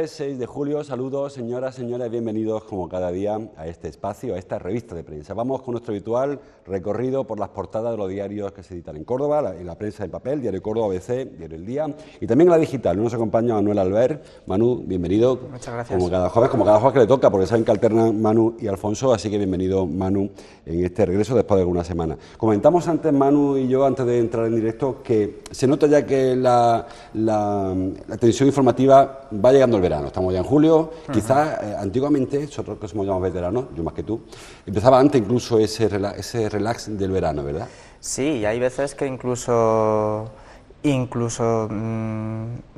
Jueves 6 de julio, saludos señoras, señores, bienvenidos como cada día a este espacio, a esta revista de prensa. Vamos con nuestro habitual recorrido por las portadas de los diarios que se editan en Córdoba, en la prensa de papel, Diario Córdoba, ABC, Diario El Día y también en la digital. Nos acompaña Manuel Albert. Manu, bienvenido. Muchas gracias. Como cada jueves que le toca, porque saben que alternan Manu y Alfonso, así que bienvenido Manu en este regreso después de alguna semana. Comentamos antes, Manu y yo, antes de entrar en directo, que se nota ya que la televisión informativa va llegando el verano, estamos ya en julio, quizás antiguamente, nosotros que somos ya más veteranos, yo más que tú, empezaba antes incluso ese relax del verano, ¿verdad? Sí, y hay veces que incluso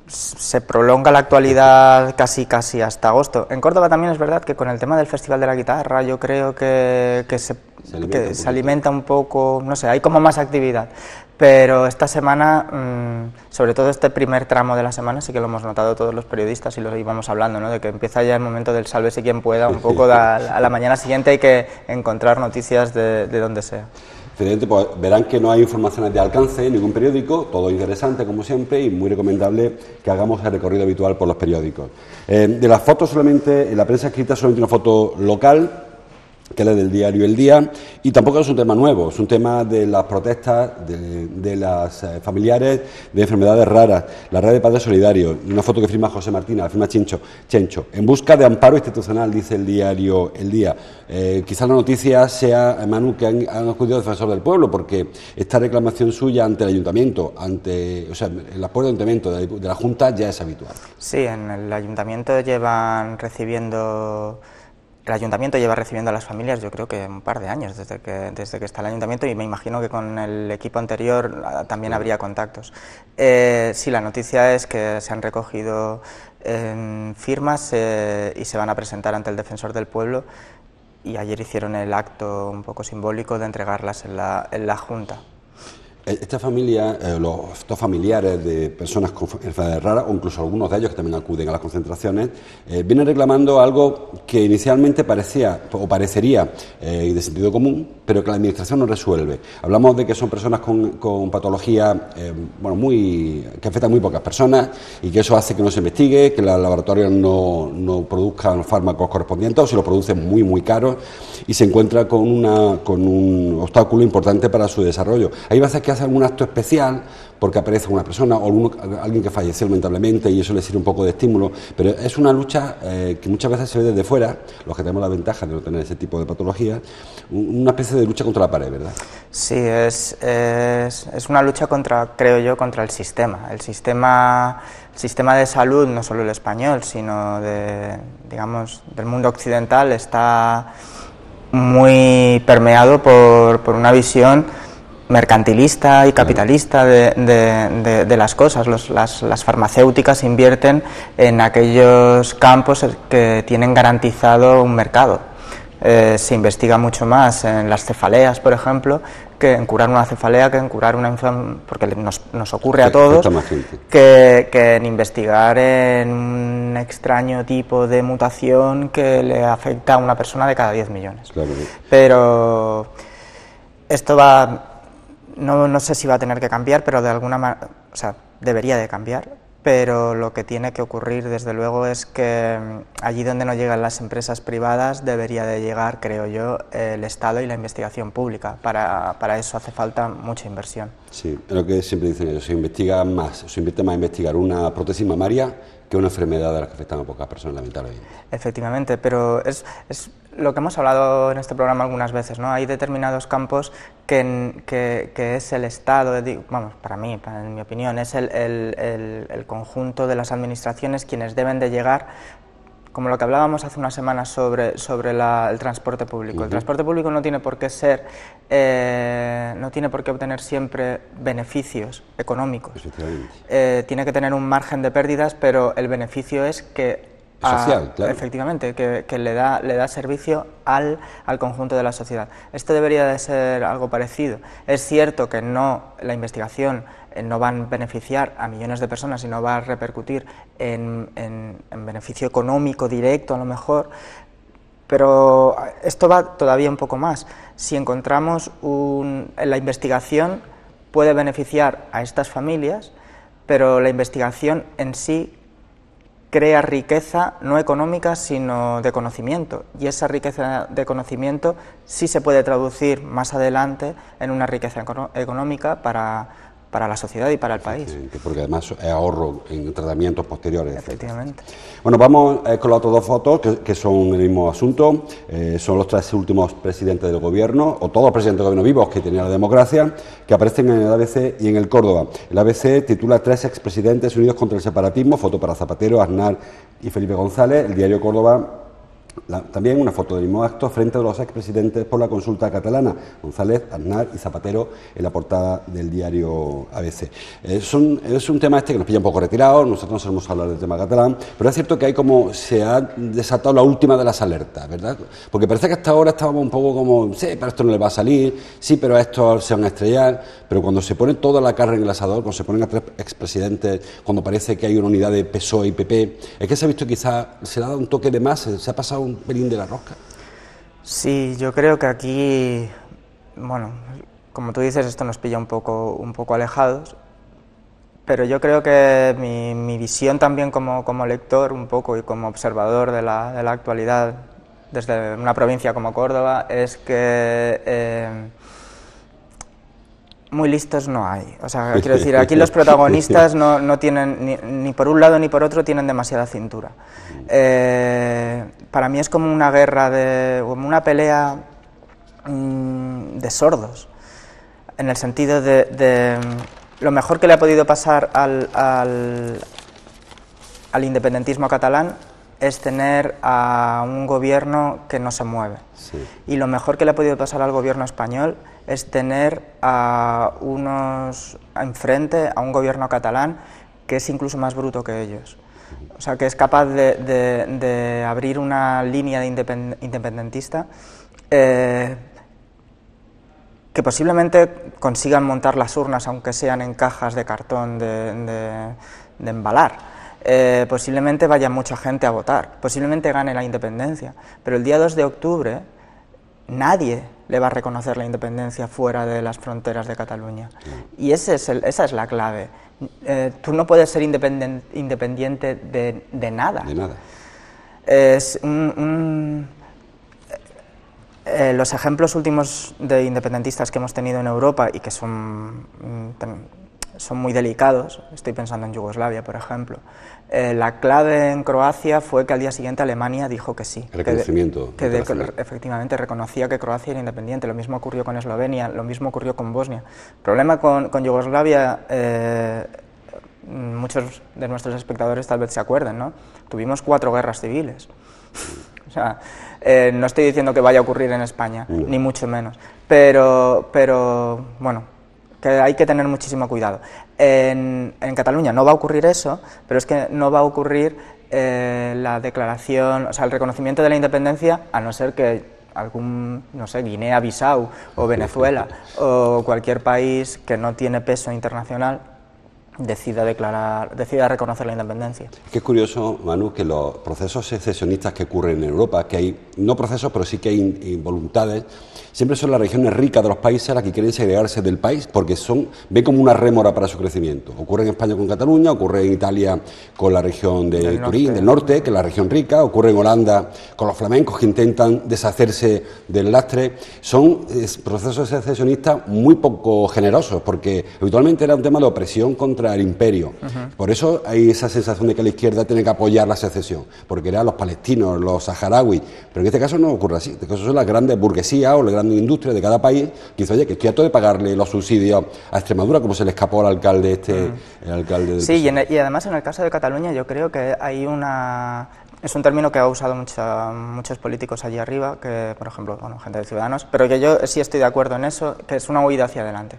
se prolonga la actualidad casi hasta agosto. En Córdoba también es verdad que con el tema del Festival de la Guitarra yo creo que se alimenta un poco, no sé, hay como más actividad. Pero esta semana, sobre todo este primer tramo de la semana, sí que lo hemos notado todos los periodistas y lo íbamos hablando, ¿no? De que empieza ya el momento del sálvese quien pueda, un poco a la mañana siguiente hay que encontrar noticias de donde sea. Evidentemente, pues verán que no hay informaciones de alcance en ningún periódico, todo interesante como siempre y muy recomendable que hagamos el recorrido habitual por los periódicos. De las fotos solamente, en la prensa escrita solamente una foto local, que es la del diario El Día, y tampoco es un tema nuevo, es un tema de las protestas de las familiares de enfermedades raras, la red de padres solidarios, una foto que firma José Martina, la firma Chencho, en busca de amparo institucional, dice el diario El Día. Quizás la noticia sea, Manu, que han acudido defensor del pueblo, porque esta reclamación suya ante el ayuntamiento, en las puertas del ayuntamiento, de la Junta, ya es habitual. Sí, en el ayuntamiento lleva recibiendo a las familias, yo creo que un par de años desde que está el ayuntamiento, y me imagino que con el equipo anterior también habría contactos. Sí, la noticia es que se han recogido firmas y se van a presentar ante el defensor del pueblo, y ayer hicieron el acto un poco simbólico de entregarlas en la Junta. Esta familia, estos familiares de personas con enfermedades raras, o incluso algunos de ellos que también acuden a las concentraciones, vienen reclamando algo que inicialmente parecería de sentido común, pero que la Administración no resuelve. Hablamos de que son personas con patología que afectan a muy pocas personas y que eso hace que no se investigue, que los laboratorios no produzcan los fármacos correspondientes o si los producen muy caros, y se encuentra con un obstáculo importante para su desarrollo. Hay veces que hace algún acto especial porque aparece una persona o alguien que falleció lamentablemente y eso le sirve un poco de estímulo, pero es una lucha que muchas veces se ve desde fuera, los que tenemos la ventaja de no tener ese tipo de patologías, una especie de lucha contra la pared, ¿verdad? Sí, es una lucha creo yo, contra el sistema. El sistema de salud, no solo el español, sino del mundo occidental, está muy permeado por una visión mercantilista y capitalista de las cosas. Las farmacéuticas invierten en aquellos campos que tienen garantizado un mercado. Se investiga mucho más en las cefaleas, por ejemplo, que en curar una cefalea, que en curar una enfermedad, porque nos ocurre a todos, que en investigar en un extraño tipo de mutación que le afecta a una persona de cada 10 millones. Claro. Pero esto no sé si va a tener que cambiar, pero de alguna manera, debería de cambiar, pero lo que tiene que ocurrir, desde luego, es que allí donde no llegan las empresas privadas debería de llegar, creo yo, el Estado y la investigación pública. Para eso hace falta mucha inversión. Sí, es lo que siempre dicen ellos, se invierte más a investigar una prótesis mamaria que una enfermedad de las que afectan a pocas personas, lamentablemente. Efectivamente, pero es lo que hemos hablado en este programa algunas veces, ¿no? Hay determinados campos que es el Estado, para mí, en mi opinión, es el conjunto de las administraciones quienes deben de llegar, como lo que hablábamos hace unas semanas sobre el transporte público. El transporte público no tiene por qué obtener siempre beneficios económicos. Tiene que tener un margen de pérdidas, pero el beneficio es que social, claro. Efectivamente, que le da servicio al conjunto de la sociedad. Esto debería de ser algo parecido. Es cierto que la investigación no va a beneficiar a millones de personas y no va a repercutir en beneficio económico directo, a lo mejor, pero esto va todavía un poco más. Si encontramos la investigación puede beneficiar a estas familias, pero la investigación en sí crea riqueza no económica, sino de conocimiento, y esa riqueza de conocimiento sí se puede traducir más adelante en una riqueza económica para la sociedad y para el país. Porque además es ahorro en tratamientos posteriores. Efectivamente. Bueno, vamos con las otras dos fotos que son el mismo asunto. Son los 3 últimos presidentes del gobierno, o todos los presidentes del gobierno vivos que tenía la democracia, que aparecen en el ABC y en el Córdoba. El ABC titula 3 expresidentes unidos contra el separatismo, foto para Zapatero, Aznar y Felipe González. El diario Córdoba, también una foto del mismo acto frente a los expresidentes por la consulta catalana, González, Aznar y Zapatero, en la portada del diario ABC. Es un tema que nos pilla un poco retirado, nosotros no solemos hablar del tema catalán, pero es cierto que hay como se ha desatado la última de las alertas, ¿verdad? Porque parece que hasta ahora estábamos un poco como, sí, pero esto no le va a salir, sí, pero esto se van a estrellar, pero cuando se pone toda la carne en el asador, cuando se ponen a 3 expresidentes, cuando parece que hay una unidad de PSOE y PP, es que se ha visto quizás, se le ha dado un toque de más, se ha pasado un pelín de la rosca. Sí, yo creo que aquí, bueno, como tú dices, esto nos pilla un poco alejados, pero yo creo que mi visión también como lector un poco y como observador de la actualidad desde una provincia como Córdoba es que muy listos no hay. O sea, quiero decir, aquí los protagonistas no tienen, ni por un lado ni por otro, tienen demasiada cintura. Para mí es como una guerra, como una pelea de sordos, en el sentido de lo mejor que le ha podido pasar al independentismo catalán es tener a un gobierno que no se mueve. Sí. Y lo mejor que le ha podido pasar al gobierno español es tener enfrente a un gobierno catalán que es incluso más bruto que ellos. O sea, que es capaz de abrir una línea de independentista que posiblemente consigan montar las urnas, aunque sean en cajas de cartón de embalar. Posiblemente vaya mucha gente a votar, posiblemente gane la independencia, pero el día 2 de octubre nadie le va a reconocer la independencia fuera de las fronteras de Cataluña. Y esa es la clave. Tú no puedes ser independiente de nada. De nada. Los ejemplos últimos de independentistas que hemos tenido en Europa y que son muy delicados, estoy pensando en Yugoslavia, por ejemplo. La clave en Croacia fue que al día siguiente Alemania dijo que sí. Reconocimiento. Que efectivamente reconocía que Croacia era independiente. Lo mismo ocurrió con Eslovenia, lo mismo ocurrió con Bosnia. El problema con Yugoslavia, muchos de nuestros espectadores tal vez se acuerden, ¿no? Tuvimos 4 guerras civiles. O sea, no estoy diciendo que vaya a ocurrir en España, ni mucho menos. Pero bueno, que hay que tener muchísimo cuidado. En Cataluña no va a ocurrir eso, pero es que no va a ocurrir la declaración, o sea, el reconocimiento de la independencia, a no ser que no sé, Guinea-Bissau o Venezuela o cualquier país que no tiene peso internacional decida reconocer la independencia. Es que es curioso, Manu, que los procesos secesionistas que ocurren en Europa, que hay, no procesos, pero sí que hay voluntades, siempre son las regiones ricas de los países las que quieren segregarse del país, porque ven como una rémora para su crecimiento. Ocurre en España con Cataluña, ocurre en Italia con la región de Turín, del norte, que es la región rica, ocurre en Holanda con los flamencos que intentan deshacerse del lastre. Son procesos secesionistas muy poco generosos, porque habitualmente era un tema de opresión contra el imperio. Por eso hay esa sensación de que la izquierda tiene que apoyar la secesión, porque eran los palestinos, los saharauis, pero en este caso no ocurre así. En este caso son las grandes burguesías o las grandes industrias de cada país que dice, oye, que estoy harto de pagarle los subsidios a Extremadura, como se le escapó al alcalde el alcalde del Sí, y además en el caso de Cataluña yo creo que hay es un término que ha usado muchos políticos allí arriba, que por ejemplo, gente de Ciudadanos, pero que yo sí estoy de acuerdo en eso, que es una huida hacia adelante.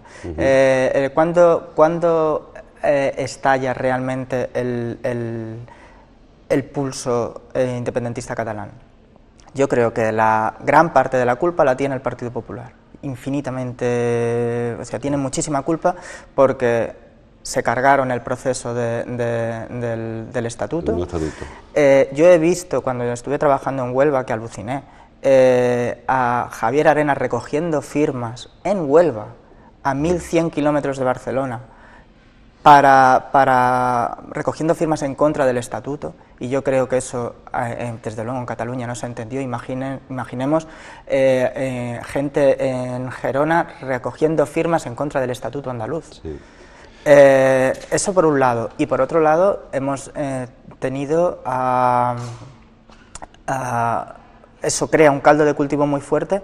¿Cuándo estalla realmente el pulso independentista catalán? Yo creo que la gran parte de la culpa la tiene el Partido Popular, infinitamente, o sea, tiene muchísima culpa porque se cargaron el proceso del estatuto. Yo he visto, cuando estuve trabajando en Huelva, que aluciné, a Javier Arenas recogiendo firmas en Huelva, a 1100 kilómetros de Barcelona, para recogiendo firmas en contra del estatuto, y yo creo que eso desde luego en Cataluña no se entendió. Imaginemos gente en Gerona recogiendo firmas en contra del estatuto andaluz. Sí. Eso por un lado, y por otro lado hemos tenido eso crea un caldo de cultivo muy fuerte,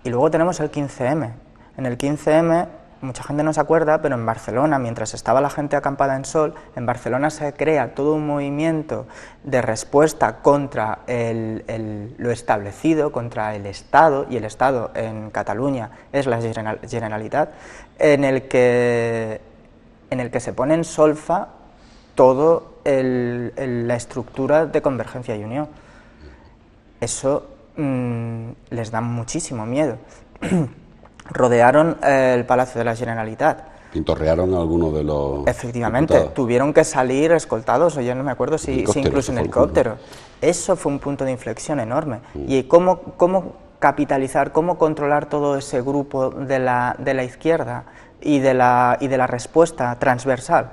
y luego tenemos el 15M. En el 15M mucha gente no se acuerda, pero en Barcelona, mientras estaba la gente acampada en Sol, en Barcelona se crea todo un movimiento de respuesta contra lo establecido, contra el Estado, y el Estado en Cataluña es la Generalitat, en el que se pone en solfa todo la estructura de Convergencia y Unió. Eso les da muchísimo miedo. Rodearon el Palacio de la Generalitat. Pintorrearon a algunos de los... Efectivamente, diputados. Tuvieron que salir escoltados, o yo no me acuerdo si incluso en helicóptero. Eso fue un punto de inflexión enorme. Y cómo capitalizar, cómo controlar todo ese grupo de la izquierda y de la respuesta transversal,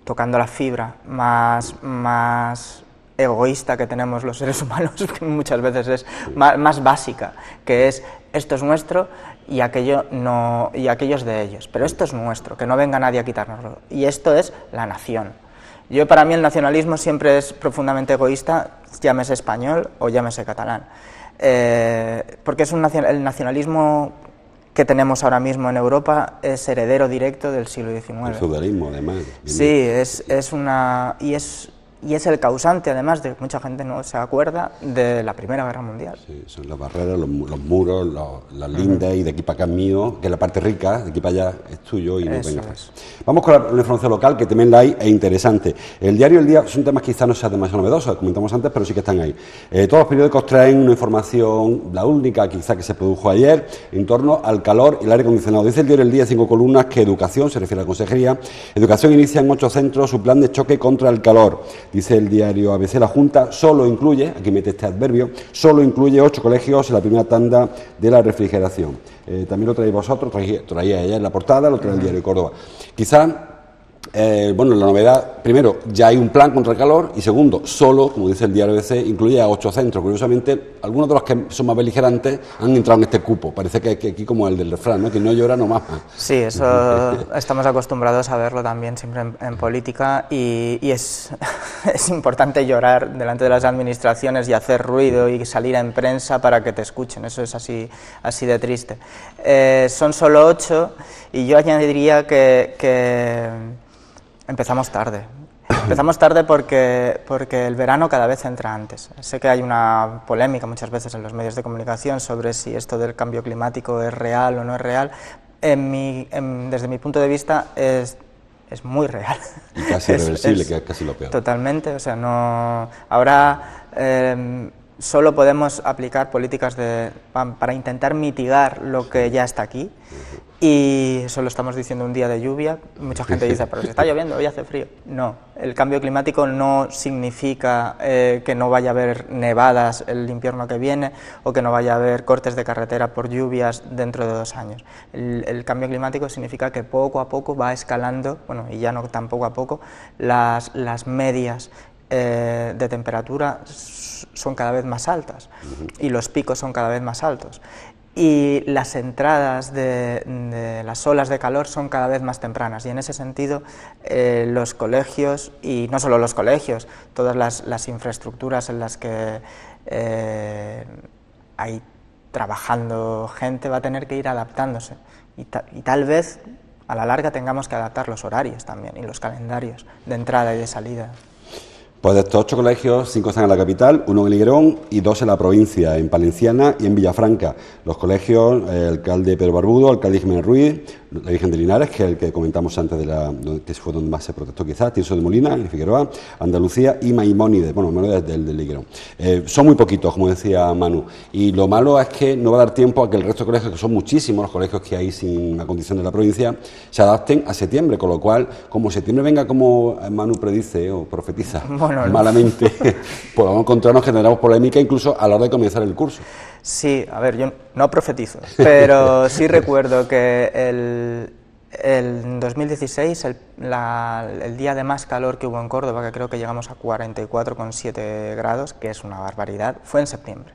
tocando la fibra más egoísta que tenemos los seres humanos, que muchas veces es más básica, que es esto es nuestro y aquello no, y aquello es de ellos, pero esto es nuestro, que no venga nadie a quitárnoslo, y esto es la nación. Para mí el nacionalismo siempre es profundamente egoísta, llámese español o llámese catalán, porque es el nacionalismo que tenemos ahora mismo en Europa es heredero directo del siglo XIX. El feudalismo, además. Sí, y es el causante, además, de que mucha gente no se acuerda de la Primera Guerra Mundial. Sí, son las barreras, los muros, las lindes, y de aquí para acá es mío, que es la parte rica, de aquí para allá es tuyo y no venga pues. Vamos con la información local, que también la hay, e interesante. El diario El Día son temas quizás no sean demasiado novedosos, comentamos antes, pero sí que están ahí. Todos los periódicos traen una información, la única quizás que se produjo ayer, en torno al calor y el aire acondicionado. Dice el diario El Día, 5 columnas, que Educación, se refiere a la Consejería, Educación inicia en 8 centros su plan de choque contra el calor. Dice el diario ABC, la Junta solo incluye, aquí mete este adverbio, solo incluye 8 colegios en la primera tanda de la refrigeración. También lo traéis vosotros, traía ella en la portada, lo trae el diario Córdoba. Quizás, la novedad, primero, ya hay un plan contra el calor, y segundo, solo, como dice el diario ABC, incluye a 8 centros. Curiosamente, algunos de los que son más beligerantes han entrado en este cupo. Parece que aquí como el del refrán, ¿no? Que no llora, no mama. Sí, eso estamos acostumbrados a verlo también siempre en política, y es importante llorar delante de las administraciones y hacer ruido y salir en prensa para que te escuchen. Eso es así de triste. Son solo 8, y yo añadiría que empezamos tarde. Empezamos tarde porque el verano cada vez entra antes. Sé que hay una polémica muchas veces en los medios de comunicación sobre si esto del cambio climático es real o no es real. Desde mi punto de vista es muy real. Y casi irreversible, que es casi lo peor. Totalmente, o sea, no... Ahora solo podemos aplicar políticas para intentar mitigar lo que ya está aquí, y eso lo estamos diciendo un día de lluvia. Mucha gente dice, pero si está lloviendo, hoy hace frío. No, el cambio climático no significa que no vaya a haber nevadas el invierno que viene, o que no vaya a haber cortes de carretera por lluvias dentro de 2 años. El cambio climático significa que poco a poco va escalando, y ya no tan poco a poco, las medias de temperatura son cada vez más altas, y los picos son cada vez más altos, y las entradas de las olas de calor son cada vez más tempranas, y en ese sentido los colegios, y no solo los colegios, todas las infraestructuras en las que hay trabajando gente, va a tener que ir adaptándose, y tal vez a la larga tengamos que adaptar los horarios también y los calendarios de entrada y de salida. Pues de estos 8 colegios, 5 están en la capital, 1 en Liguerón y 2 en la provincia, en Palenciana y en Villafranca. Los colegios, el alcalde Pedro Barbudo, el alcalde Jiménez Ruiz, la Virgen de Linares, que es el que comentamos antes, que fue donde más se protestó quizás, Tirso de Molina, en Figueroa, Andalucía y Maimónides, Maimónides del Liguerón. Son muy poquitos, como decía Manu, y lo malo es que no va a dar tiempo a que el resto de colegios, que son muchísimos los colegios que hay sin acondición de la provincia, se adapten a septiembre, con lo cual, como septiembre venga como Manu predice o profetiza, malamente, pues vamos a encontrarnos que tendremos polémica incluso a la hora de comenzar el curso. Sí, a ver, yo no profetizo, pero sí recuerdo que En 2016, el día de más calor que hubo en Córdoba, que creo que llegamos a 44,7 grados, que es una barbaridad, fue en septiembre.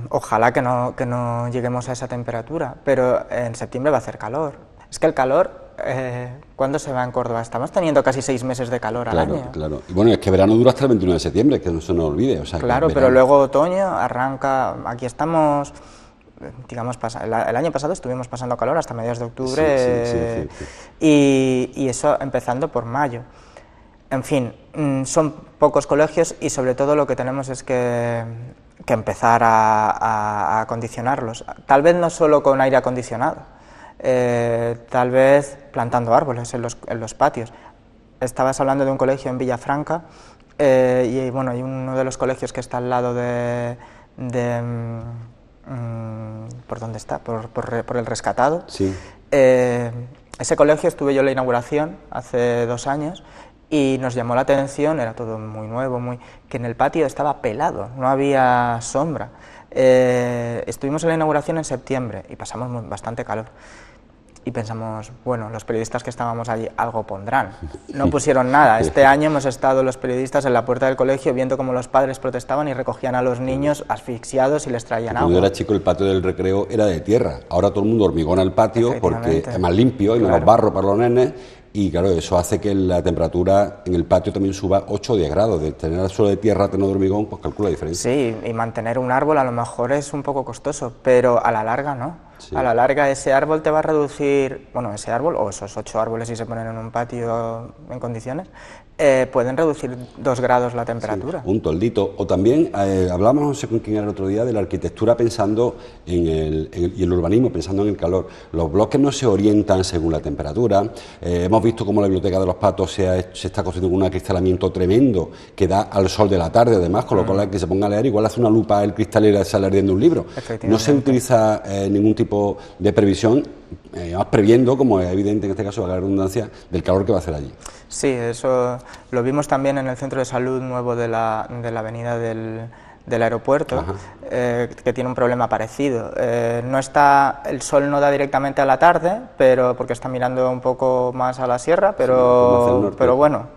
Ojalá que no lleguemos a esa temperatura, pero en septiembre va a hacer calor. Es que el calor, ¿cuándo se va en Córdoba? Estamos teniendo casi 6 meses de calor al año. Claro. Y bueno, es que verano dura hasta el 21 de septiembre, que no se nos olvide. O sea, claro, pero luego otoño arranca, aquí estamos... digamos, el año pasado estuvimos pasando calor hasta mediados de octubre, y eso empezando por mayo. En fin, son pocos colegios y sobre todo lo que tenemos es que empezar a acondicionarlos. Tal vez no solo con aire acondicionado, tal vez plantando árboles en los patios. Estabas hablando de un colegio en Villafranca, y bueno, hay uno de los colegios que está al lado ¿por dónde está? Por el Rescatado. Sí. Ese colegio estuve yo en la inauguración hace 2 años y nos llamó la atención, era todo muy nuevo, que en el patio estaba pelado, no había sombra. Estuvimos en la inauguración en septiembre y pasamos bastante calor. Y pensamos, bueno, los periodistas que estábamos allí algo pondrán. No pusieron nada. Este año hemos estado los periodistas en la puerta del colegio viendo cómo los padres protestaban y recogían a los niños asfixiados y les traían agua. Cuando yo era chico el patio del recreo era de tierra. Ahora todo el mundo hormigona el patio porque es más limpio y menos barro para los nenes. Y claro, eso hace que la temperatura en el patio también suba 8 o 10 grados. De tener el suelo de tierra a tener de hormigón, pues calcula la diferencia. Sí, y mantener un árbol a lo mejor es un poco costoso, pero a la larga no. Sí. A la larga ese árbol te va a reducir, bueno, ese árbol o esos 8 árboles si se ponen en un patio en condiciones, pueden reducir 2 grados la temperatura. Sí, un toldito. O también hablamos, no sé con quién era el otro día, de la arquitectura pensando y el urbanismo pensando en el calor. Los bloques no se orientan según la temperatura. Hemos visto cómo la Biblioteca de los Patos se está construyendo con un acristalamiento tremendo que da al sol de la tarde, además, con lo cual que se ponga a leer igual hace una lupa el cristalero y sale ardiendo un libro. No se utiliza ningún tipo de previsión, más previendo, como es evidente en este caso, la redundancia, del calor que va a hacer allí. Sí, eso lo vimos también en el centro de salud nuevo de la avenida del aeropuerto, que tiene un problema parecido. El sol no da directamente a la tarde, pero porque está mirando un poco más a la sierra, pero bueno,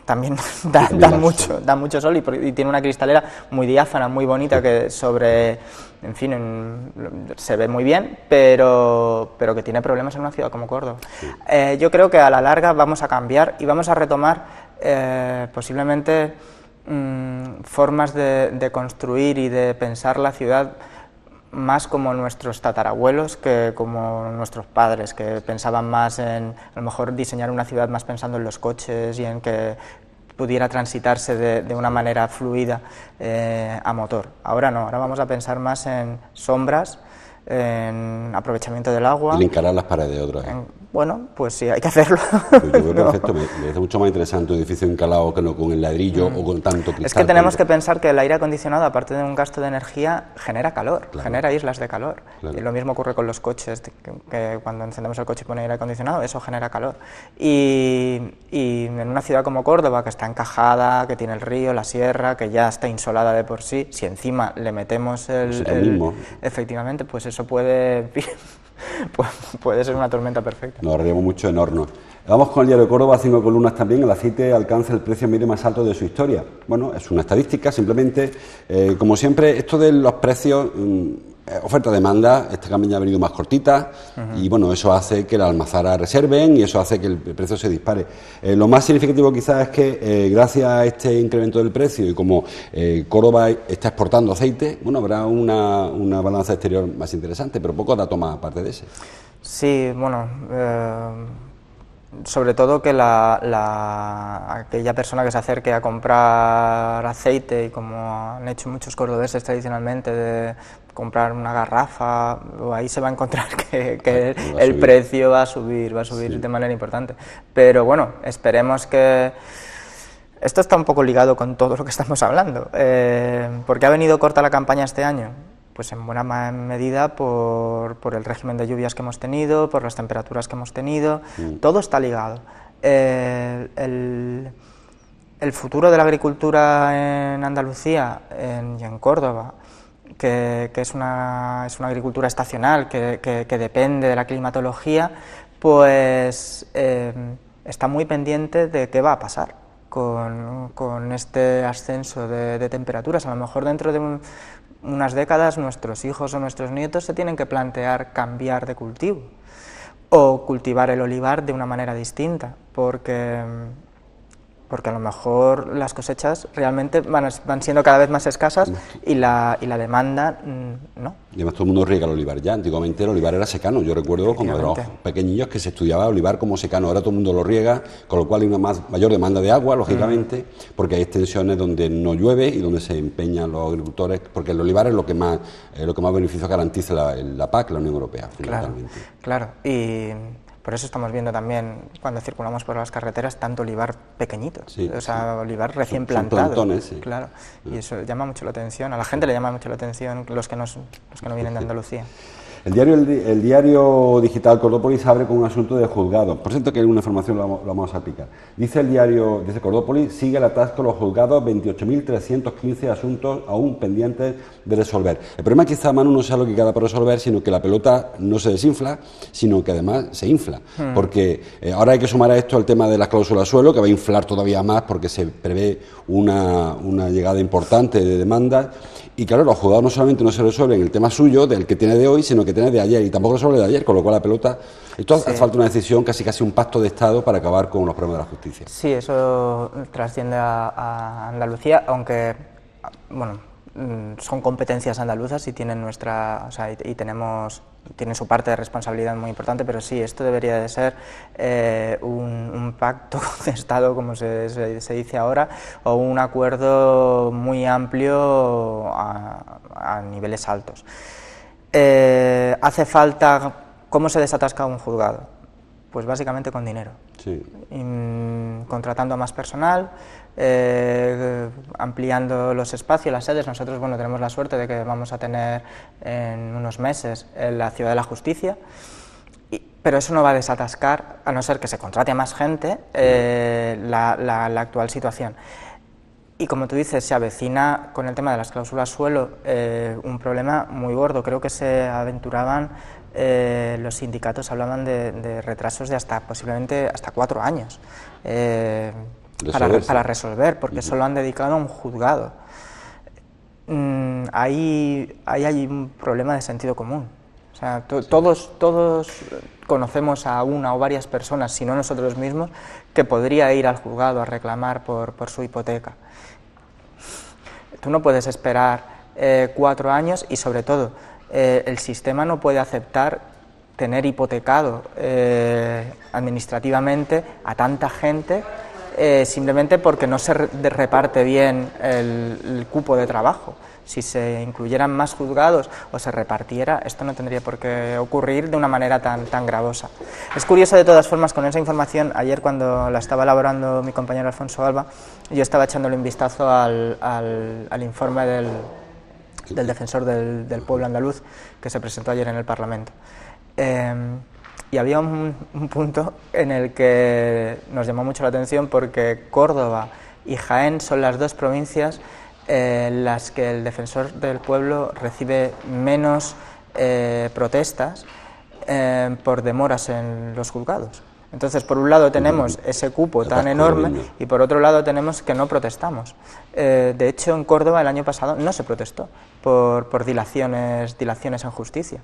también da mucho sol y tiene una cristalera muy diáfana, muy bonita, que en fin, se ve muy bien, pero que tiene problemas en una ciudad como Córdoba. Sí. Yo creo que a la larga vamos a cambiar y vamos a retomar posiblemente formas de construir y de pensar la ciudad más como nuestros tatarabuelos que como nuestros padres, que pensaban más en, a lo mejor, diseñar una ciudad más pensando en los coches y en que pudiera transitarse de una manera fluida a motor. Ahora no, ahora vamos a pensar más en sombras, en aprovechamiento del agua. Y encarar las paredes de otras. Bueno, pues sí, hay que hacerlo. Pues yo veo perfecto, me parece mucho más interesante un edificio encalado que no con el ladrillo o con tanto cristal. Es que tenemos que pensar que el aire acondicionado, aparte de un gasto de energía, genera calor, genera islas de calor. Y lo mismo ocurre con los coches, que cuando encendemos el coche y pone aire acondicionado, eso genera calor. Y en una ciudad como Córdoba, que está encajada, que tiene el río, la sierra, que ya está insolada de por sí, si encima le metemos efectivamente, pues eso puede ser una tormenta perfecta. Nos ahorraríamos mucho en hornos. Vamos con el diario de Córdoba, 5 columnas también. El aceite alcanza el precio medio más alto de su historia. Bueno, es una estadística, simplemente, como siempre, esto de los precios, oferta-demanda, esta campaña ha venido más cortita y bueno, eso hace que las almazaras reserven y eso hace que el precio se dispare. Lo más significativo quizás es que gracias a este incremento del precio y como Córdoba está exportando aceite, bueno, habrá una balanza exterior más interesante, pero poco dato más aparte de ese. Sí, bueno, sobre todo que aquella persona que se acerque a comprar aceite, y como han hecho muchos cordobeses tradicionalmente, de comprar una garrafa, ahí se va a encontrar que el precio va a subir sí, de manera importante. Pero bueno, esperemos que... Esto está un poco ligado con todo lo que estamos hablando. ¿Por qué ha venido corta la campaña este año? Pues en buena medida por el régimen de lluvias que hemos tenido, por las temperaturas que hemos tenido, todo está ligado. El futuro de la agricultura en Andalucía y en Córdoba que es una agricultura estacional, que depende de la climatología, pues está muy pendiente de qué va a pasar con este ascenso de temperaturas. A lo mejor dentro de unas décadas nuestros hijos o nuestros nietos se tienen que plantear cambiar de cultivo o cultivar el olivar de una manera distinta, porque a lo mejor las cosechas realmente van siendo cada vez más escasas y la demanda no. Y además todo el mundo riega el olivar ya. Antiguamente el olivar era secano. Yo recuerdo cuando éramos pequeñillos que se estudiaba olivar como secano. Ahora todo el mundo lo riega, con lo cual hay una mayor demanda de agua, lógicamente, porque hay extensiones donde no llueve y donde se empeñan los agricultores, porque el olivar es lo que más beneficios garantiza la PAC, la Unión Europea, fundamentalmente. Claro. Y por eso estamos viendo también, cuando circulamos por las carreteras, tanto olivar pequeñito, olivar recién plantado. Son plantones, sí. Claro, y eso llama mucho la atención, a la gente le llama mucho la atención los que no vienen de Andalucía. El diario digital Cordópolis abre con un asunto de juzgados. Por cierto que hay una información, lo vamos a aplicar. Dice Cordópolis, sigue el atasco de los juzgados, 28.315 asuntos aún pendientes de resolver. El problema quizá, Manu, no sea lo que queda por resolver, sino que la pelota no se desinfla, sino que además se infla. Porque ahora hay que sumar a esto el tema de las cláusulas suelo, que va a inflar todavía más porque se prevé una llegada importante de demandas. Y claro, los juzgados no solamente no se resuelven el tema suyo, del que tiene de hoy, sino que tiene de ayer, y tampoco resuelve de ayer, con lo cual la pelota... Esto hace falta una decisión, casi un pacto de Estado para acabar con los problemas de la justicia. Sí, eso trasciende a Andalucía, aunque, bueno, son competencias andaluzas y tienen tienen su parte de responsabilidad muy importante, pero sí, esto debería de ser un pacto de Estado, como se dice ahora, o un acuerdo muy amplio a niveles altos. Hace falta... ¿Cómo se desatasca un juzgado? Pues básicamente con dinero. Sí. Contratando a más personal, ampliando los espacios, las sedes. Nosotros, bueno, tenemos la suerte de que vamos a tener en unos meses la Ciudad de la Justicia, pero eso no va a desatascar, a no ser que se contrate a más gente, la actual situación. Y como tú dices, se avecina con el tema de las cláusulas suelo un problema muy gordo. Creo que se aventuraban, los sindicatos hablaban de retrasos de posiblemente hasta 4 años para resolver, porque solo han dedicado a un juzgado. Ahí hay un problema de sentido común. O sea, todos conocemos a una o varias personas, si no nosotros mismos, que podría ir al juzgado a reclamar por su hipoteca. Tú no puedes esperar 4 años y, sobre todo, el sistema no puede aceptar tener hipotecado administrativamente a tanta gente simplemente porque no se reparte bien el cupo de trabajo. Si se incluyeran más juzgados o se repartiera, esto no tendría por qué ocurrir de una manera tan gravosa. Es curioso, de todas formas, con esa información, ayer cuando la estaba elaborando mi compañero Alfonso Alba, yo estaba echándole un vistazo al informe del defensor del pueblo andaluz que se presentó ayer en el Parlamento. Y había un punto en el que nos llamó mucho la atención, porque Córdoba y Jaén son las 2 provincias las que el defensor del pueblo recibe menos protestas por demoras en los juzgados. Entonces, por un lado tenemos ese cupo tan enorme y por otro lado tenemos que no protestamos. De hecho, en Córdoba el año pasado no se protestó por dilaciones en justicia.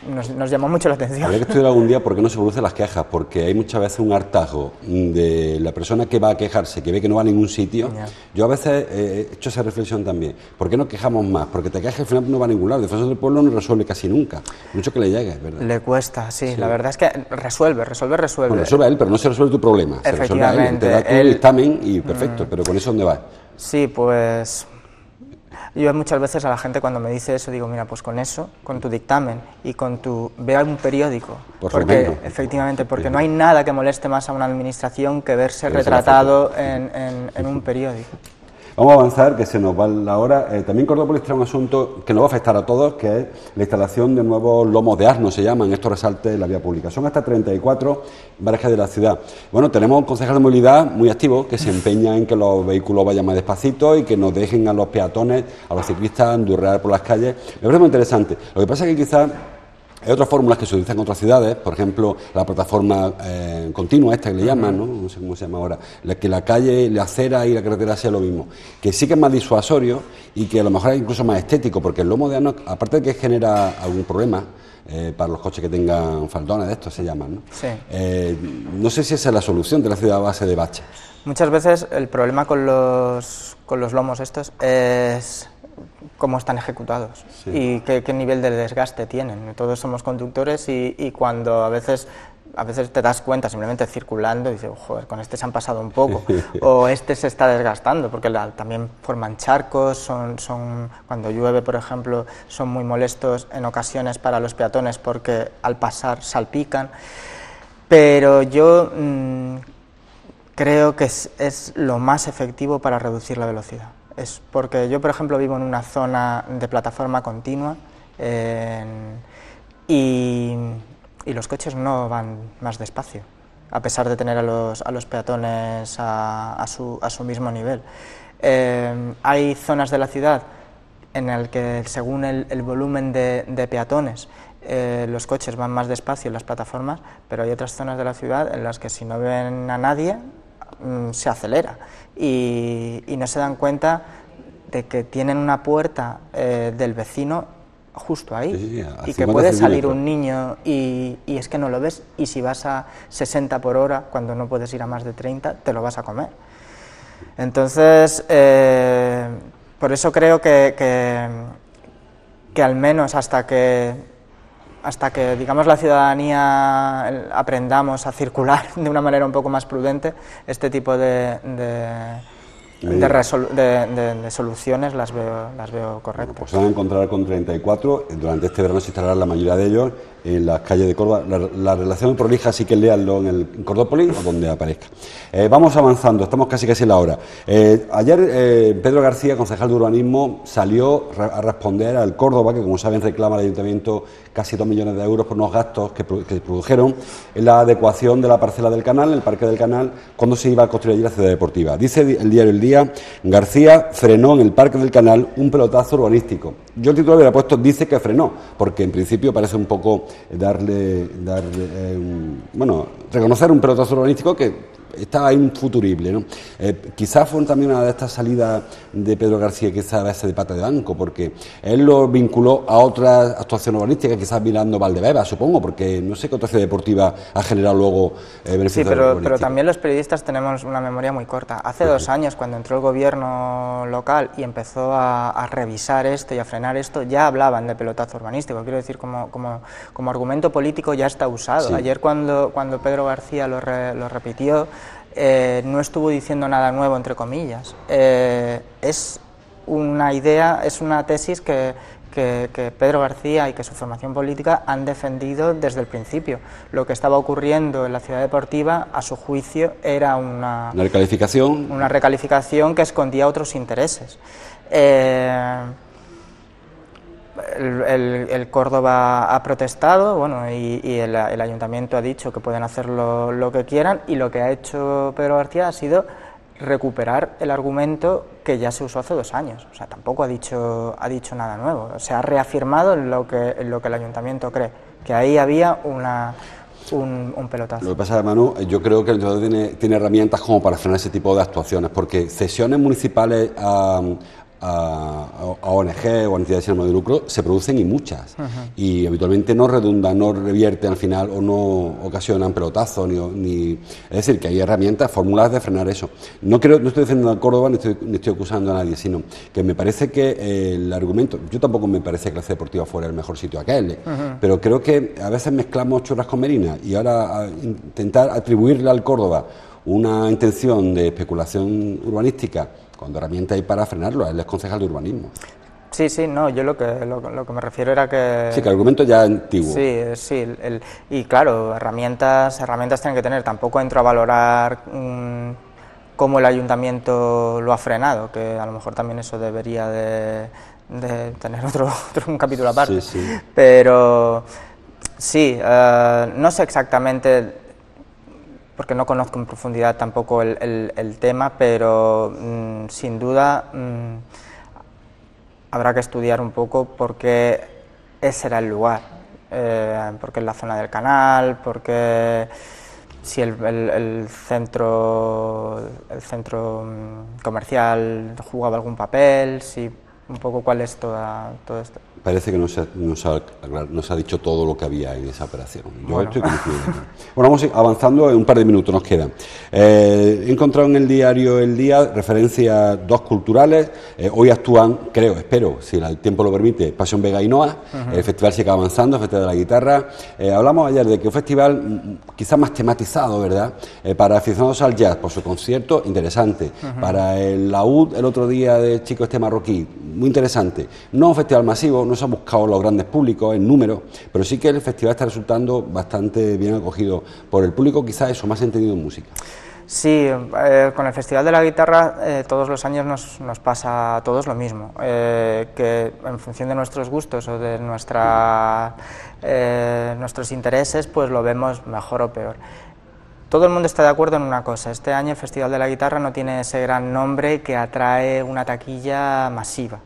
Nos llamó mucho la atención. Habría que estudiar algún día por qué no se producen las quejas, porque hay muchas veces un hartazgo de la persona que va a quejarse, que ve que no va a ningún sitio. Yo a veces he hecho esa reflexión también. ¿Por qué no quejamos más? Porque te quejas, al final no va a ningún lado. El defensor del pueblo no resuelve casi nunca. Mucho que le llegue, ¿verdad? Le cuesta, sí. La verdad es que resuelve. Bueno, resuelve a él, pero no se resuelve tu problema. Efectivamente. Se resuelve a él. Te da tu dictamen y perfecto, pero ¿con eso dónde vas? Sí, pues... Yo muchas veces a la gente, cuando me dice eso, digo, mira, pues con eso, con tu dictamen y con vea un periódico, porque efectivamente, porque no hay nada que moleste más a una administración que verse retratado en un periódico. Vamos a avanzar, que se nos va la hora. También Cordópolis trae un asunto que nos va a afectar a todos, que es la instalación de nuevos lomos de asno, se llaman estos resaltes en la vía pública. Son hasta 34 en varias calles de la ciudad. Bueno, tenemos un concejal de movilidad muy activo, que se empeña en que los vehículos vayan más despacito y que nos dejen a los peatones, a los ciclistas, andurrear por las calles. Me parece muy interesante. Lo que pasa es que quizás hay otras fórmulas que se utilizan en otras ciudades, por ejemplo, la plataforma continua, esta que le llaman, no sé cómo se llama ahora, que la calle, la acera y la carretera sea lo mismo, que sí que es más disuasorio y que a lo mejor es incluso más estético, porque el lomo de asno, aparte de que genera algún problema, para los coches que tengan faldones, de estos se llaman, ¿no? Sí. No sé si esa es la solución de la ciudad a base de baches. Muchas veces el problema con los lomos estos es cómo están ejecutados, sí, y qué nivel de desgaste tienen. Todos somos conductores y cuando a veces te das cuenta simplemente circulando y dices, joder, con este se han pasado un poco, o este se está desgastando, porque también forman charcos, cuando llueve, por ejemplo, son muy molestos en ocasiones para los peatones porque al pasar salpican, pero yo creo que es lo más efectivo para reducir la velocidad. Es porque yo, por ejemplo, vivo en una zona de plataforma continua y los coches no van más despacio, a pesar de tener a los peatones a su mismo nivel. Hay zonas de la ciudad en las que, según el volumen de peatones, los coches van más despacio en las plataformas, pero hay otras zonas de la ciudad en las que, si no ven a nadie, se acelera y no se dan cuenta de que tienen una puerta del vecino justo ahí, sí, y que puede salir un niño y es que no lo ves, y si vas a 60 por hora cuando no puedes ir a más de 30, te lo vas a comer. Entonces, por eso creo que al menos hasta que digamos la ciudadanía aprendamos a circular de una manera un poco más prudente, este tipo de soluciones las veo correctas. Pues se van a encontrar con 34, durante este verano se instalarán la mayoría de ellos en las calles de Córdoba. La relación prolija, sí que léanlo en Cordópolis o donde aparezca. Vamos avanzando, estamos casi en la hora. Ayer Pedro García, concejal de urbanismo, salió a responder al Córdoba, que como saben reclama al Ayuntamiento casi 2 millones de euros por unos gastos que produjeron en la adecuación de la parcela del Canal, el Parque del Canal, cuando se iba a construir allí la ciudad deportiva. Dice el diario El Día, García frenó en el Parque del Canal un pelotazo urbanístico. Yo el título hubiera puesto dice que frenó, porque en principio parece un poco reconocer un pelotazo urbanístico que estaba infuturible, ¿no? Quizás fue también una de estas salidas de Pedro García, quizás a veces de pata de banco, porque él lo vinculó a otras actuaciones urbanísticas, quizás mirando Valdebeba, supongo, porque no sé qué otra ciudad deportiva ha generado luego beneficios. Sí, pero también los periodistas tenemos una memoria muy corta. Hace 2 años, cuando entró el gobierno local y empezó a revisar esto y a frenar esto, ya hablaban de pelotazo urbanístico. Quiero decir, como argumento político ya está usado. Sí. Ayer cuando Pedro García lo repitió, no estuvo diciendo nada nuevo, entre comillas. Es una idea, es una tesis que Pedro García y que su formación política han defendido desde el principio. Lo que estaba ocurriendo en la ciudad deportiva, a su juicio, era una recalificación. Una recalificación que escondía otros intereses. El Córdoba ha protestado, bueno, y el Ayuntamiento ha dicho que pueden hacer lo que quieran, y lo que ha hecho Pedro García ha sido recuperar el argumento que ya se usó hace 2 años. O sea, tampoco ha dicho nada nuevo. Se ha reafirmado en lo que el Ayuntamiento cree, que ahí había un pelotazo. Lo que pasa, Manu, yo creo que el Ayuntamiento tiene herramientas como para frenar ese tipo de actuaciones, porque cesiones municipales a ONG o entidades sin ánimo de lucro se producen, y muchas, y habitualmente no redundan, no revierten al final o no ocasionan pelotazos es decir, que hay herramientas, fórmulas de frenar eso. No estoy defendiendo a Córdoba ni estoy acusando a nadie, sino que me parece que el argumento, yo tampoco me parece que la ciudad deportiva fuera el mejor sitio aquel, pero creo que a veces mezclamos churras con merinas, y ahora intentar atribuirle al Córdoba una intención de especulación urbanística cuando herramientas hay para frenarlo. Él es concejal de urbanismo. Sí, no, yo lo que me refiero era que... Sí, que el argumento ya es antiguo. Sí, y claro, herramientas tienen que tener. Tampoco entro a valorar cómo el ayuntamiento lo ha frenado, que a lo mejor también eso debería de tener un capítulo aparte. Sí, sí. Pero sí, no sé exactamente, porque no conozco en profundidad tampoco el tema, pero sin duda habrá que estudiar un poco por qué ese era el lugar, porque es la zona del canal, porque si el centro comercial jugaba algún papel, si un poco cuál es todo esto. Parece que no se ha dicho todo lo que había en esa operación. Yo estoy confundido. Bueno, vamos avanzando, un par de minutos nos quedan. He encontrado en el diario El Día referencias dos culturales. Hoy actúan, espero, si el tiempo lo permite, Pasión Vega y Noa. El festival sigue avanzando, el Festival de la Guitarra. Hablamos ayer de que un festival quizás más tematizado, ¿verdad? Para aficionados al jazz, por su concierto, interesante. Para el laúd, el otro día de Chico Marroquí, muy interesante. No un festival masivo, no se han buscado los grandes públicos en número, pero sí que el festival está resultando bastante bien acogido por el público, quizás eso, más entendido en música. Sí, con el Festival de la Guitarra todos los años nos pasa a todos lo mismo, que en función de nuestros gustos o de nuestros intereses, pues lo vemos mejor o peor. Todo el mundo está de acuerdo en una cosa: este año el Festival de la Guitarra no tiene ese gran nombre que atrae una taquilla masiva.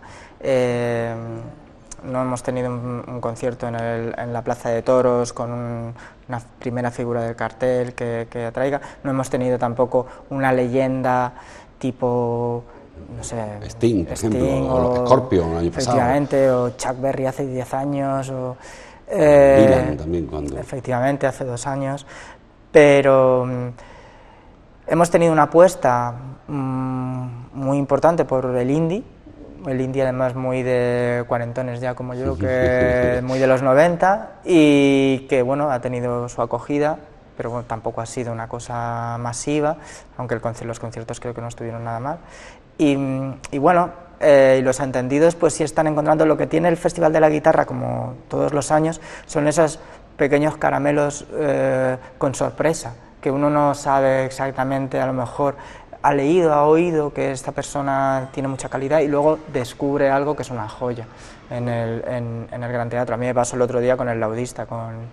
No hemos tenido un concierto en la Plaza de Toros con una primera figura del cartel que atraiga. No hemos tenido tampoco una leyenda tipo, no sé, Sting, por ejemplo, o Scorpion el año pasado. Efectivamente, o Chuck Berry hace 10 años, o Dylan también cuando... Efectivamente, hace 2 años. Pero hemos tenido una apuesta muy importante por el indie además muy de cuarentones ya como yo, que muy de los 90, y que bueno, ha tenido su acogida, pero bueno, tampoco ha sido una cosa masiva, aunque los conciertos creo que no estuvieron nada mal. Y bueno, y los entendidos pues sí están encontrando lo que tiene el Festival de la Guitarra, como todos los años, son esos pequeños caramelos con sorpresa, que uno no sabe exactamente, a lo mejor ha leído, ha oído que esta persona tiene mucha calidad y luego descubre algo que es una joya en el Gran Teatro. A mí me pasó el otro día con el laudista, con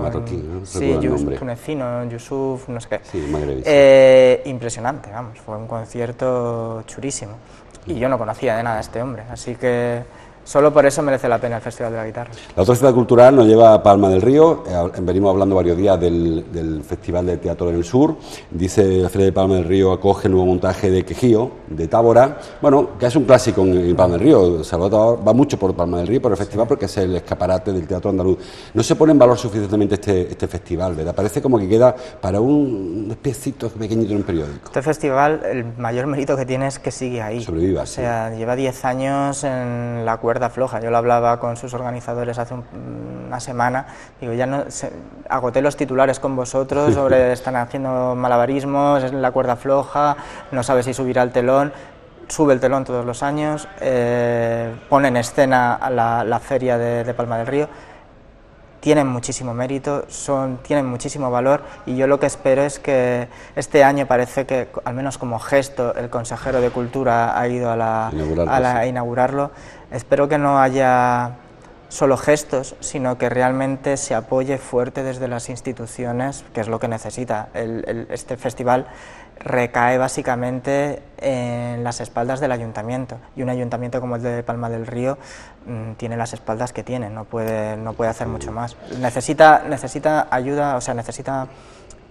marroquí, ¿no? Sí, tunecino, Yusuf, no sé qué. Sí, impresionante, vamos, fue un concierto chulísimo. Y yo no conocía de nada a este hombre, así que solo por eso merece la pena el Festival de la Guitarra. La otra ciudad cultural nos lleva a Palma del Río. Venimos hablando varios días del Festival de Teatro en el Sur. Dice la Feria de Palma del Río acoge el nuevo montaje de Quejío, de Tábora. Bueno, que es un clásico en Palma del Río. Salvador va mucho por Palma del Río, por el festival, porque es el escaparate del teatro andaluz. No se pone en valor suficientemente este festival, ¿verdad? Parece como que queda para un espiecito pequeñito en un periódico. Este festival, el mayor mérito que tiene es que sigue ahí. Sobreviva, o sea, sí. Lleva 10 años en la cuerda floja. Yo lo hablaba con sus organizadores hace una semana, digo, agoté los titulares con vosotros sobre están haciendo malabarismos, es la cuerda floja, no sabe si subirá el telón. Sube el telón todos los años, pone en escena a la feria de Palma del Río. Tienen muchísimo mérito, tienen muchísimo valor, y yo lo que espero es que este año parece que, al menos como gesto, el consejero de Cultura ha ido a inaugurarlo. Espero que no haya solo gestos, sino que realmente se apoye fuerte desde las instituciones, que es lo que necesita. Este festival recae básicamente en las espaldas del ayuntamiento, y un ayuntamiento como el de Palma del Río tiene las espaldas que tiene, no puede hacer mucho más. Necesita ayuda, o sea, necesita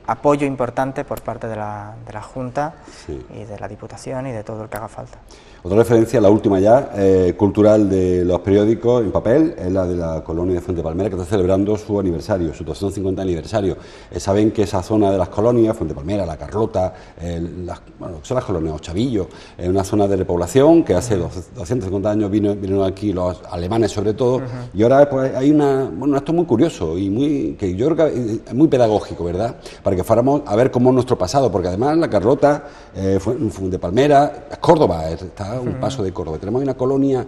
apoyo importante por parte de la Junta, sí, y de la Diputación y de todo el que haga falta. Otra referencia, la última ya, cultural de los periódicos en papel, es la de la colonia de Fuente Palmera, que está celebrando su aniversario, su 250 aniversario. Saben que esa zona de las colonias, Fuente Palmera, La Carlota, son las colonias Ochavillo, es una zona de repoblación que hace 250 años vinieron aquí los alemanes sobre todo, y ahora pues hay un acto muy curioso y que yo creo que es muy pedagógico, ¿verdad?, para para que fuéramos a ver cómo es nuestro pasado, porque además la Carlota fue de Palmera, es Córdoba, está a un paso de Córdoba. Tenemos una colonia...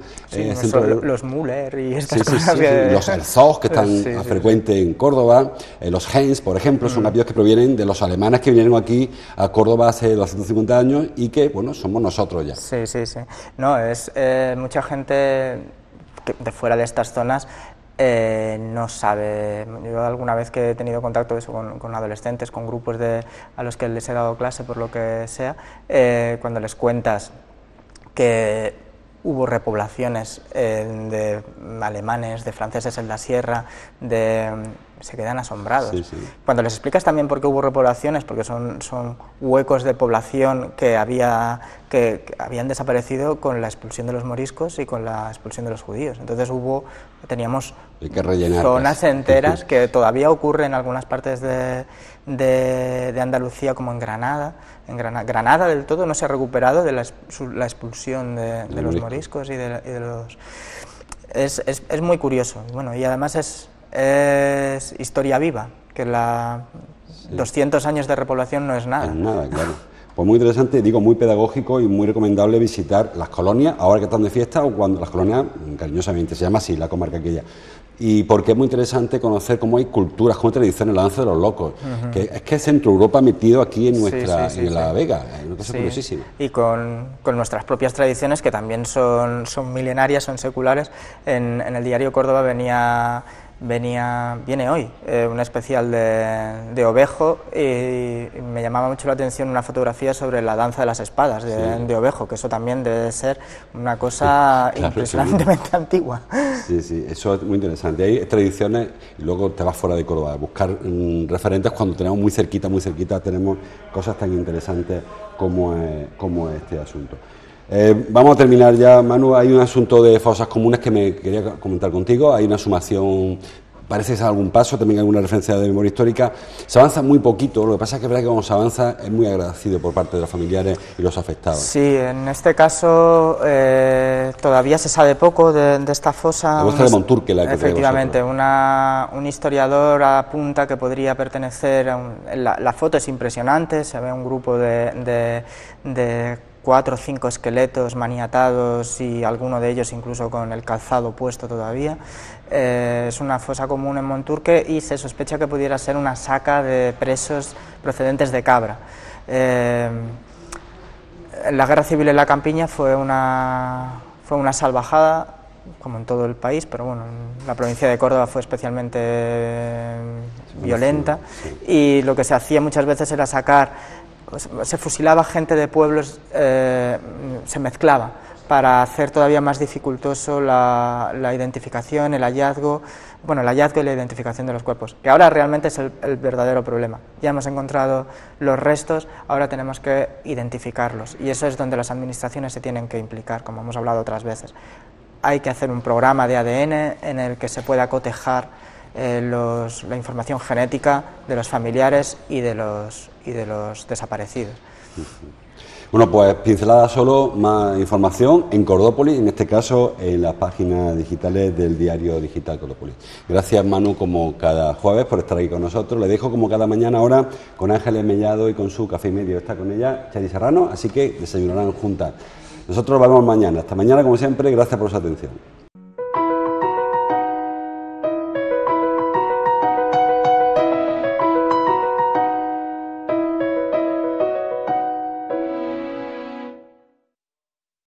los Müller y estas cosas. Los Herzog, que están frecuentes en Córdoba, los Heinz, por ejemplo, son apellidos que provienen de los alemanes que vinieron aquí a Córdoba hace 250 años y que, bueno, somos nosotros ya. Sí. No, es mucha gente de fuera de estas zonas no sabe. Yo alguna vez que he tenido contacto con adolescentes, con grupos a los que les he dado clase, por lo que sea, cuando les cuentas que hubo repoblaciones de alemanes, de franceses en la sierra, se quedan asombrados. Cuando les explicas también por qué hubo repoblaciones, porque son huecos de población que habían desaparecido con la expulsión de los moriscos y con la expulsión de los judíos. Entonces teníamos zonas enteras que todavía ocurren en algunas partes de Andalucía, como en Granada. Granada del todo no se ha recuperado de la expulsión de los moriscos y de los... Es muy curioso. Bueno, y además es historia viva, que 200 años de repoblación no es nada. Es nada, claro. Pues muy interesante, digo, muy pedagógico y muy recomendable visitar las colonias, ahora que están de fiesta, o cuando las colonias, cariñosamente, se llama así la comarca aquella. Y porque es muy interesante conocer cómo hay culturas, cómo hay tradiciones, la danza de los locos, que es que es Centro Europa metido aquí en La Vega, es una cosa curiosísima. Y con nuestras propias tradiciones, que también son milenarias, son seculares. En el diario Córdoba viene hoy un especial de Ovejo, y me llamaba mucho la atención una fotografía sobre la danza de las espadas de Ovejo, que eso también debe ser una cosa impresionantemente antigua. Sí, eso es muy interesante. Hay tradiciones y luego te vas fuera de Córdoba a buscar referentes cuando tenemos muy cerquita tenemos cosas tan interesantes como este asunto. Vamos a terminar ya, Manu. Hay un asunto de fosas comunes que me quería comentar contigo. Hay una sumación, parece que es algún paso, también alguna referencia de memoria histórica. Se avanza muy poquito, lo que pasa es que es verdad que cuando se avanza es muy agradecido por parte de los familiares y los afectados. Sí, en este caso todavía se sabe poco de esta fosa. La vuestra de Monturque, la que efectivamente, un historiador apunta que podría pertenecer a la foto es impresionante, se ve un grupo de 4 o 5 esqueletos maniatados y alguno de ellos incluso con el calzado puesto todavía. Es una fosa común en Monturque y se sospecha que pudiera ser una saca de presos procedentes de Cabra. La guerra civil en la campiña fue una salvajada, como en todo el país, pero bueno, en la provincia de Córdoba fue especialmente violenta, y lo que se hacía muchas veces era se fusilaba gente de pueblos, se mezclaba para hacer todavía más dificultoso la identificación, el hallazgo y la identificación de los cuerpos, que ahora realmente es el verdadero problema. Ya hemos encontrado los restos, ahora tenemos que identificarlos, y eso es donde las administraciones se tienen que implicar, como hemos hablado otras veces. Hay que hacer un programa de ADN en el que se pueda cotejar la información genética de los familiares y de los desaparecidos. Bueno, pues pincelada solo, más información en Cordópolis, en este caso en las páginas digitales del diario digital Cordópolis. Gracias, Manu, como cada jueves, por estar aquí con nosotros. Le dejo como cada mañana ahora con Ángeles Mellado y con su café y medio. Está con ella Chari Serrano, así que desayunarán juntas. Nosotros nos vemos mañana. Hasta mañana, como siempre, gracias por su atención.